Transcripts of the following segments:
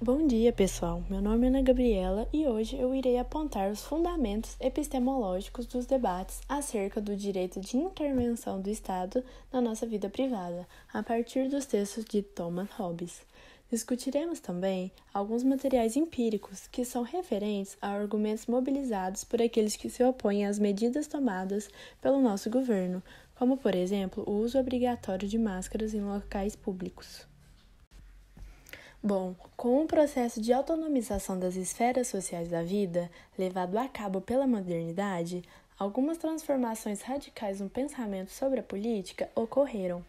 Bom dia, pessoal. Meu nome é Ana Gabriela e hoje eu irei apontar os fundamentos epistemológicos dos debates acerca do direito de intervenção do Estado na nossa vida privada, a partir dos textos de Thomas Hobbes. Discutiremos também alguns materiais empíricos que são referentes a argumentos mobilizados por aqueles que se opõem às medidas tomadas pelo nosso governo, como, por exemplo, o uso obrigatório de máscaras em locais públicos. Bom, com o processo de autonomização das esferas sociais da vida, levado a cabo pela modernidade, algumas transformações radicais no pensamento sobre a política ocorreram.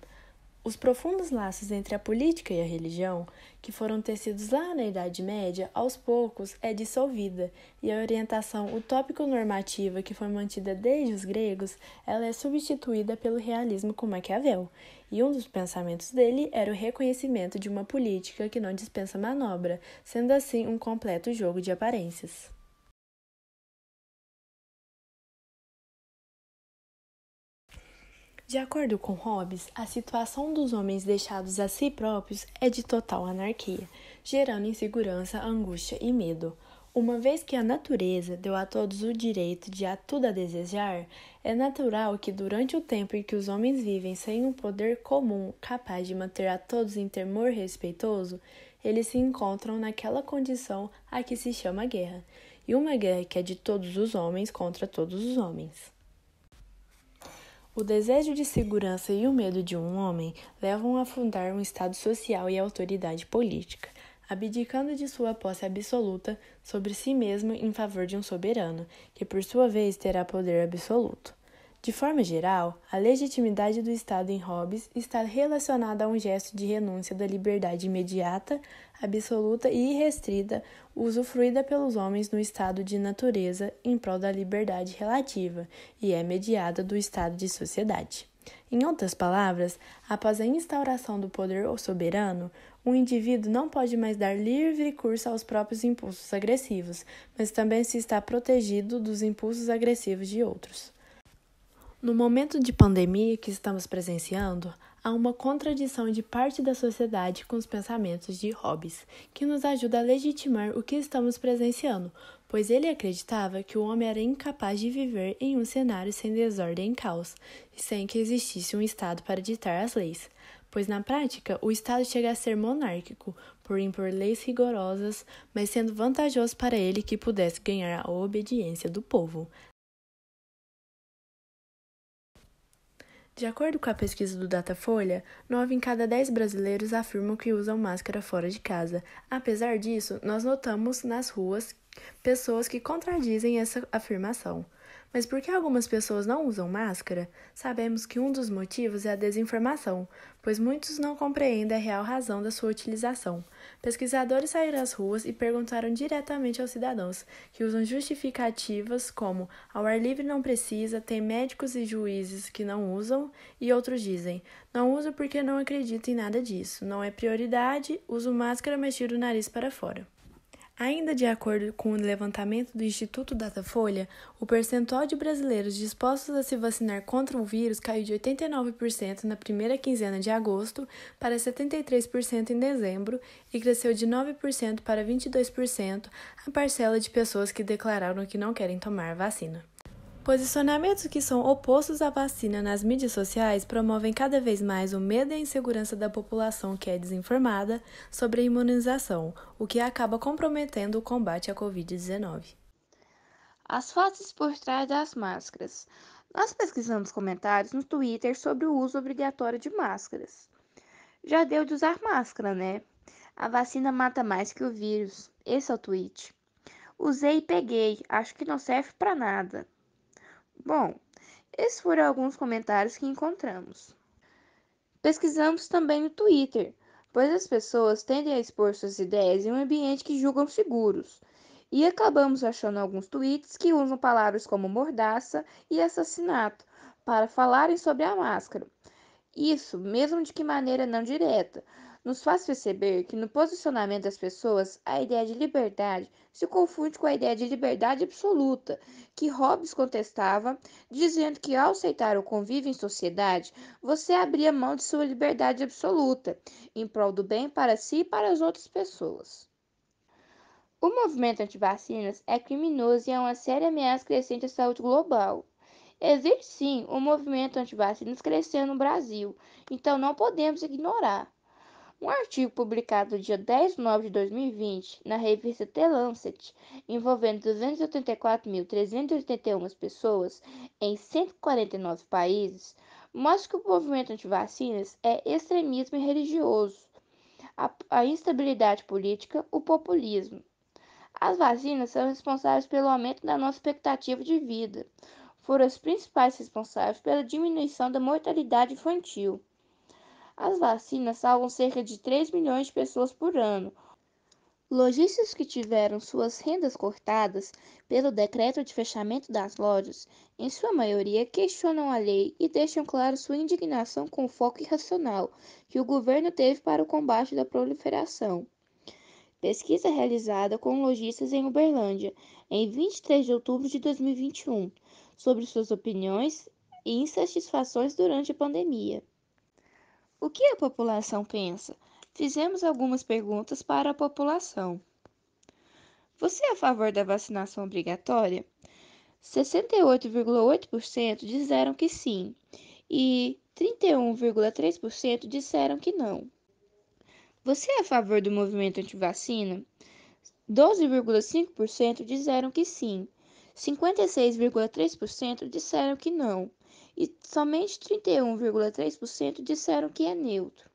Os profundos laços entre a política e a religião, que foram tecidos lá na Idade Média, aos poucos é dissolvida, e a orientação utópico-normativa que foi mantida desde os gregos, ela é substituída pelo realismo com Maquiavel, e um dos pensamentos dele era o reconhecimento de uma política que não dispensa manobra, sendo assim um completo jogo de aparências. De acordo com Hobbes, a situação dos homens deixados a si próprios é de total anarquia, gerando insegurança, angústia e medo. Uma vez que a natureza deu a todos o direito de a tudo a desejar, é natural que durante o tempo em que os homens vivem sem um poder comum capaz de manter a todos em temor respeitoso, eles se encontram naquela condição a que se chama guerra, e uma guerra que é de todos os homens contra todos os homens. O desejo de segurança e o medo de um homem levam a fundar um Estado social e autoridade política, abdicando de sua posse absoluta sobre si mesmo em favor de um soberano, que por sua vez terá poder absoluto. De forma geral, a legitimidade do Estado em Hobbes está relacionada a um gesto de renúncia da liberdade imediata, absoluta e irrestrita usufruída pelos homens no estado de natureza em prol da liberdade relativa e é mediada do estado de sociedade. Em outras palavras, após a instauração do poder soberano, um indivíduo não pode mais dar livre curso aos próprios impulsos agressivos, mas também se está protegido dos impulsos agressivos de outros. No momento de pandemia que estamos presenciando, há uma contradição de parte da sociedade com os pensamentos de Hobbes, que nos ajuda a legitimar o que estamos presenciando, pois ele acreditava que o homem era incapaz de viver em um cenário sem desordem e caos, e sem que existisse um Estado para ditar as leis, pois na prática o Estado chega a ser monárquico, por impor leis rigorosas, mas sendo vantajoso para ele que pudesse ganhar a obediência do povo. De acordo com a pesquisa do Datafolha, 9 em cada 10 brasileiros afirmam que usam máscara fora de casa. Apesar disso, nós notamos nas ruas pessoas que contradizem essa afirmação. Mas por que algumas pessoas não usam máscara? Sabemos que um dos motivos é a desinformação, pois muitos não compreendem a real razão da sua utilização. Pesquisadores saíram às ruas e perguntaram diretamente aos cidadãos, que usam justificativas como ao ar livre não precisa, tem médicos e juízes que não usam, e outros dizem, não uso porque não acredito em nada disso, não é prioridade, uso máscara, mas tiro o nariz para fora. Ainda de acordo com o levantamento do Instituto Datafolha, o percentual de brasileiros dispostos a se vacinar contra o vírus caiu de 89% na primeira quinzena de agosto para 73% em dezembro e cresceu de 9% para 22% a parcela de pessoas que declararam que não querem tomar a vacina. Posicionamentos que são opostos à vacina nas mídias sociais promovem cada vez mais o medo e a insegurança da população que é desinformada sobre a imunização, o que acaba comprometendo o combate à Covid-19. As faces por trás das máscaras. Nós pesquisamos comentários no Twitter sobre o uso obrigatório de máscaras. Já deu de usar máscara, né? A vacina mata mais que o vírus. Esse é o tweet. Usei e peguei, acho que não serve para nada. Bom, esses foram alguns comentários que encontramos. Pesquisamos também no Twitter, pois as pessoas tendem a expor suas ideias em um ambiente que julgam seguros. E acabamos achando alguns tweets que usam palavras como mordaça e assassinato para falarem sobre a máscara. Isso, mesmo de que maneira não direta, nos faz perceber que no posicionamento das pessoas a ideia de liberdade se confunde com a ideia de liberdade absoluta, que Hobbes contestava, dizendo que ao aceitar o convívio em sociedade, você abria mão de sua liberdade absoluta, em prol do bem para si e para as outras pessoas. O movimento anti-vacinas é criminoso e é uma séria ameaça crescente à saúde global. Existe sim um movimento anti-vacinas crescendo no Brasil, então não podemos ignorar. Um artigo publicado no dia 10 de novembro de 2020 na revista The Lancet, envolvendo 284.381 pessoas em 149 países, mostra que o movimento anti-vacinas é extremismo religioso, a instabilidade política, o populismo. As vacinas são responsáveis pelo aumento da nossa expectativa de vida. Foram as principais responsáveis pela diminuição da mortalidade infantil. As vacinas salvam cerca de 3 milhões de pessoas por ano. Lojistas que tiveram suas rendas cortadas pelo decreto de fechamento das lojas, em sua maioria questionam a lei e deixam claro sua indignação com o foco irracional que o governo teve para o combate da proliferação. Pesquisa realizada com lojistas em Uberlândia, em 23 de outubro de 2021, sobre suas opiniões e insatisfações durante a pandemia. O que a população pensa? Fizemos algumas perguntas para a população. Você é a favor da vacinação obrigatória? 68,8% disseram que sim e 31,3% disseram que não. Você é a favor do movimento antivacina? 12,5% disseram que sim, 56,3% disseram que não e somente 31,3% disseram que é neutro.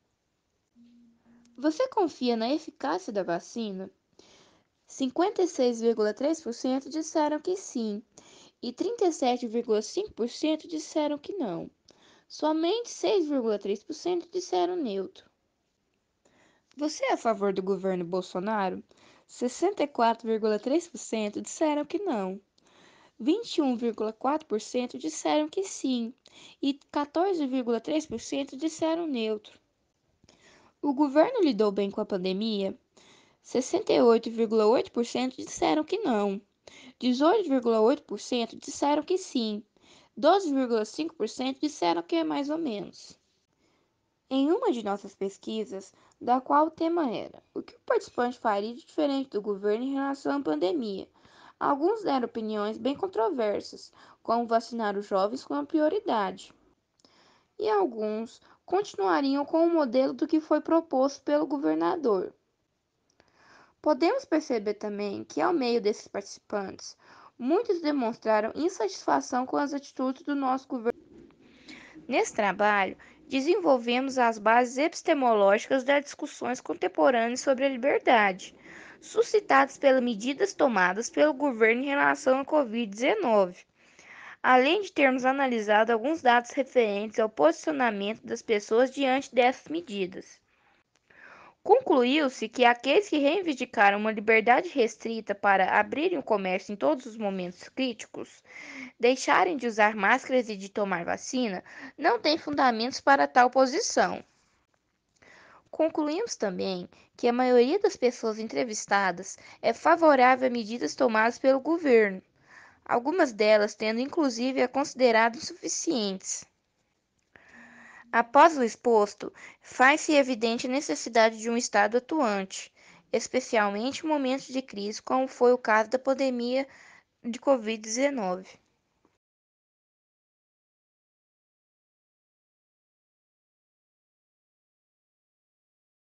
Você confia na eficácia da vacina? 56,3% disseram que sim e 37,5% disseram que não. Somente 6,3% disseram neutro. Você é a favor do governo Bolsonaro? 64,3% disseram que não. 21,4% disseram que sim e 14,3% disseram neutro. O governo lidou bem com a pandemia? 68,8% disseram que não. 18,8% disseram que sim. 12,5% disseram que é mais ou menos. Em uma de nossas pesquisas, da qual o tema era o que o participante faria de diferente do governo em relação à pandemia, alguns deram opiniões bem controversas, como vacinar os jovens como prioridade, e alguns continuariam com o modelo do que foi proposto pelo governador. Podemos perceber também que, ao meio desses participantes, muitos demonstraram insatisfação com as atitudes do nosso governo. Nesse trabalho, desenvolvemos as bases epistemológicas das discussões contemporâneas sobre a liberdade, suscitadas pelas medidas tomadas pelo governo em relação à Covid-19, além de termos analisado alguns dados referentes ao posicionamento das pessoas diante dessas medidas. Concluiu-se que aqueles que reivindicaram uma liberdade restrita para abrirem o comércio em todos os momentos críticos, deixarem de usar máscaras e de tomar vacina, não têm fundamentos para tal posição. Concluímos também que a maioria das pessoas entrevistadas é favorável a medidas tomadas pelo governo, algumas delas tendo inclusive a considerado insuficientes. Após o exposto, faz-se evidente a necessidade de um Estado atuante, especialmente em momentos de crise como foi o caso da pandemia de Covid-19.